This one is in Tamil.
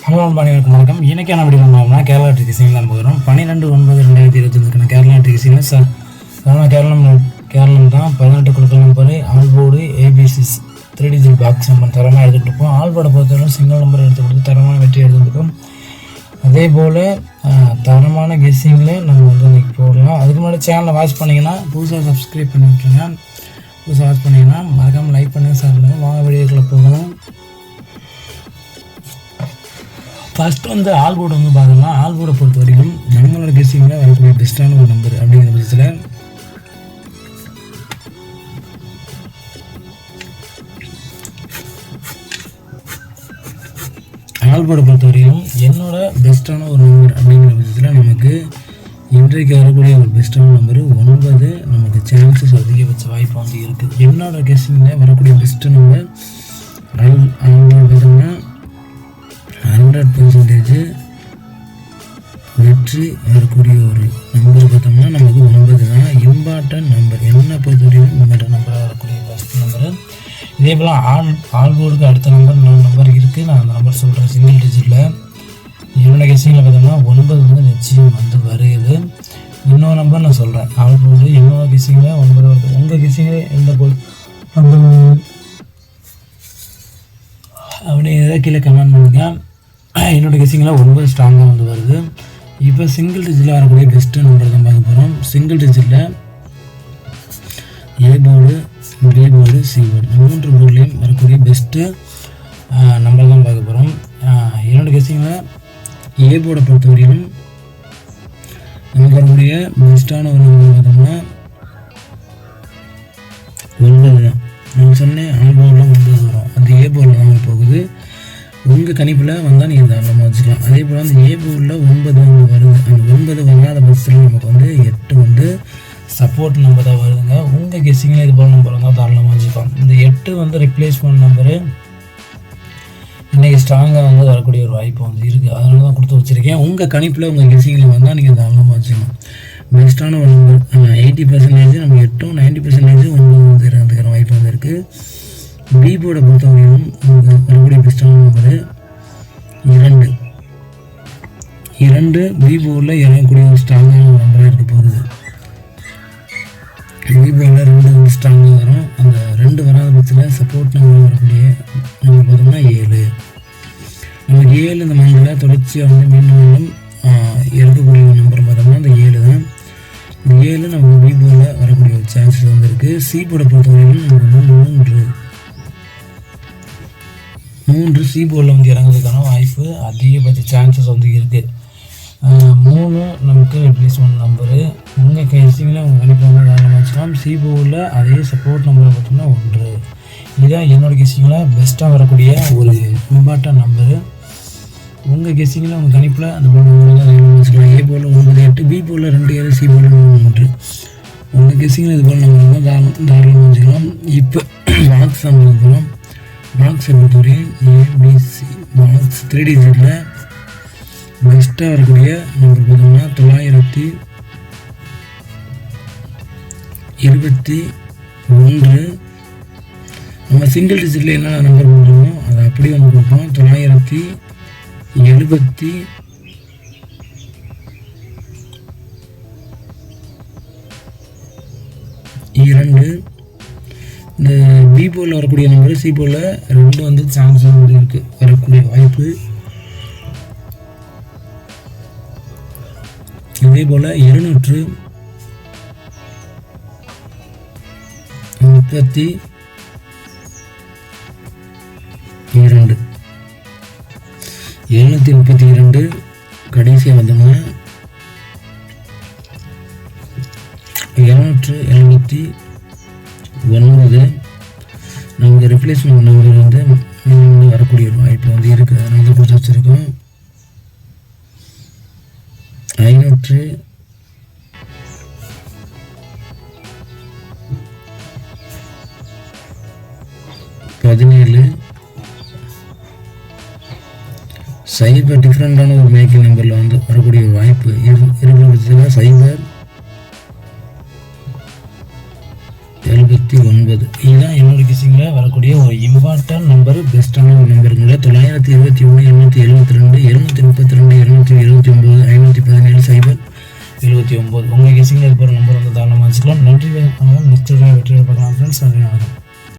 ஹலோ அன்பானிகளுக்கு வணக்கம். இன்றைக்கான வீடியோ பார்த்தோம்னா கேரளா ட்ரிகிசிங் தான் பார்க்குறோம். 12/9/2025 கேரளா ட்ரிகிசிங்கில் கேரளம் தான் 18 குழுக்கள் number ஆல்போர்டு ABC 3 digit box number தரமாக எடுத்துகிட்டு இருப்போம். ஆல்போர்டை பொறுத்தவரை சிங்கிள் நம்பர் எடுத்து கொடுத்து தரமான வெற்றி எடுத்துகிட்டு அதே போல் தரமான கெஸ்ஸிங்கில் நம்ம இன்றைக்கி போடலாம். அதுக்கு முன்னாடி சேனலை வாட்ச் பண்ணிங்கன்னா புதுசாக சப்ஸ்கிரைப் பண்ணி விட்டுருங்க. புதுசாக வாட்ச் பண்ணிங்கன்னா மறக்காமல் லைக் பண்ணுங்கள், ஷேர் பண்ணுங்கள். வாங்க வீடியோக்குள்ளே போகலாம். ஃபஸ்ட்டு ஆல்போர்டு பார்த்தோம்னா ஆல்போர்டை பொறுத்த வரைக்கும் நம்மளோட கெஸ்ஸிங்கில் வரக்கூடிய பெஸ்ட்டான ஒரு நம்பர் அப்படிங்கிற பட்சத்தில் ஆல்போர்டை பொறுத்த வரைக்கும் என்னோட பெஸ்ட்டான ஒரு நம்பர் அப்படிங்கிற பட்சத்தில் நமக்கு இன்றைக்கு வரக்கூடிய ஒரு பெஸ்ட்டான நம்பர் 9. நமக்கு சான்சஸ் அதிகபட்ச வாய்ப்பு இருக்குது. என்னோட கெஸ்ஸிங்கில் வரக்கூடிய பெஸ்ட்டு நம்பர் பார்த்தோம்னா 100% வெற்றி வரக்கூடிய ஒரு நம்பர் பார்த்தோம்னா நமக்கு 9 தான் இம்பார்ட்டன்ட் நம்பர். என்னை பொறுத்த வரைக்கும் இம்பார்ட்டன்ட் நம்பராக வரக்கூடிய ஃபஸ்ட் நம்பரு. இதே போல் ஆல்போர்டுக்கு அடுத்த நம்பர் 4 நம்பர் இருக்குது. நான் அந்த நம்பர் சொல்கிறேன். சிங்கிள் டிஜிட்டில் என்னோட கெஸ்ஸிங்கில் பார்த்தோம்னா 9 நிச்சயம் வருது. இன்னொரு நம்பர் நான் சொல்கிறேன். ஆல்போர்டு என்னோட கெஸ்ஸிங்கில் 9 வருது. உங்கள் கெஸ்ஸிங்கில் எந்த போல் அப்படிங்கிறத கீழே கமெண்ட் பண்ணுங்கள். என்னோடய கெஸ்ஸிங்கில் 9 ஸ்ட்ராங்காக வருது. இப்போ சிங்கிள் டிஜிட்டில் வரக்கூடிய பெஸ்ட்டு நம்பர் தான் பார்க்க போகிறோம். Single digit A board, B board, C board 3 போர்ட்லேயும் வரக்கூடிய பெஸ்ட்டு நம்பர் தான் பார்க்க போகிறோம். என்னோடய கெஸ்ஸிங்கில் ஏ போர்டை பொறுத்தவரையிலும் நமக்கு வரக்கூடிய பெஸ்ட்டான ஒரு நம்பர் பார்த்தோம்னா 9 தான். நான் சொன்னேன் ஆல்போர்டில் 9 வரும். அந்த ஏ போர்டில் தான் போகுது. உங்கள் கணிப்பில் வந்தால் நீங்கள் தாராளமாக வச்சுக்கலாம். அதே போல் அந்த ஏ போர்டில் 9 வருது. அந்த 9 வராத பட்சத்தில் நமக்கு 8 சப்போர்ட் நம்பர் தான் வருதுங்க. உங்கள் கெஸ்ஸிங்கில் இது போல் நம்பர் வந்தால் தாராளமாக வச்சுக்கலாம். இந்த 8 ரிப்ளேஸ்மெண்ட் நம்பரு இன்றைக்கி ஸ்ட்ராங்காக வரக்கூடிய ஒரு வாய்ப்பு இருக்குது. அதனால தான் கொடுத்து வச்சுருக்கேன். உங்கள் கணிப்பில் உங்கள் கெஸ்ஸிங்கில் வந்தால் நீங்கள் தாராளமாக வச்சுக்கலாம். பெஸ்ட்டான ஒரு நம்பர் 80% நம்ம 8, 90% 9 இருக்கிற வாய்ப்பு இருக்குது. பி போர்டை பொறுத்தவரையும் வரக்கூடிய பெஸ்ட்டான நம்பரு 2. பி போர்டில் இறங்கக்கூடிய ஒரு ஸ்ட்ராங்கான நம்பராக இருக்க போகுது. பி போர்டில் 2 ஸ்ட்ராங்காக வரும். அந்த 2 வராத பட்சத்தில் சப்போர்ட் நம்பர் வரக்கூடிய நம்ம பார்த்தோம்னா 7. நமக்கு 7 இந்த மந்தில் தொடர்ச்சியாக மீண்டும் இருக்கக்கூடிய ஒரு நம்பர் பார்த்தோம்னா அந்த 7 தான். இந்த 7 நமக்கு பி போர்டில் வரக்கூடிய ஒரு சான்சஸ் இருக்குது. சி போர்டை பொறுத்தவரையும் நமக்கு 3 சி போர்டில் இறங்குறதுக்கான வாய்ப்பு அதிகபட்ச சான்சஸ் இருக்குது. 3 நமக்கு ரிப்ளேஸ்மெண்ட் நம்பரு. உங்கள் கெஸ்ஸிங்கில் உங்கள் கணிப்பாக தாராளமாக வச்சுக்கலாம். சி போர்டில் அதே சப்போர்ட் நம்பரை பார்த்தோம்னா 1. இதுதான் என்னோடய கெஸ்ஸிங்கில் பெஸ்ட்டாக வரக்கூடிய ஒரு இம்பார்ட்டன்ட் நம்பரு. உங்கள் கெஸ்ஸிங்கில் உங்கள் கணிப்பில் அந்த போர்டு நம்பர் தான் தாராளமாக வச்சுக்கலாம். ஏ போர்டில் 9, 8, பி போர்டில் 2, 7, சி போர்டில் 3. உங்கள் கெஸ்ஸிங்கில் இது போல் நம்பர் தான் தாராளமாக வச்சுக்கலாம். இப்போ பாக்ஸ் நம்பர் போகலாம். பாக்ஸை பொறுத்தவரையும் ஏபிசி பாக்ஸ் 3 டிஜிட்டில் பெஸ்ட்டாக வரக்கூடிய நம்பர் பார்த்தோம்னா 921. நம்ம சிங்கிள் டிஜிட்டில் என்ன நம்பர் கொடுக்குறோமோ அதை அப்படியே கொடுப்போம். 972. இந்த பி போர்டில் வரக்கூடிய நம்பர் சி போர்டில் 2 சான்ஸ் இருக்குது வரக்கூடிய வாய்ப்பு. இதே போல் 232. 732 கடைசியாக வந்தோம்னா 779 நமக்கு ரிப்ளேஸ்மெண்ட் நம்பர் வரக்கூடிய ஒரு வாய்ப்பு இருக்குது. அதனால தான் கொடுத்து வச்சுருக்கோம். 517 சைபர் டிஃப்ரெண்ட்டான ஒரு மேக்கிங் நம்பரில் வரக்கூடிய ஒரு வாய்ப்பு இருக்கிற பட்சத்தில் 0 69. இதுதான் என்னோட கெஸிங்கில் வரக்கூடிய ஒரு இம்பார்ட்டன்ட் நம்பர், பெஸ்ட்டான ஒரு நம்பருங்கள. 921 872 232 229 517 079. உங்கள் கெஸிங்கில் இருக்கிற நம்பர் வந்து தாராளமாக வச்சுக்கலாம். நன்றி. நெக்ஸ்ட் வீடியோ வெற்றியை பார்க்கலாம் ஃப்ரெண்ட்ஸ். நன்றி.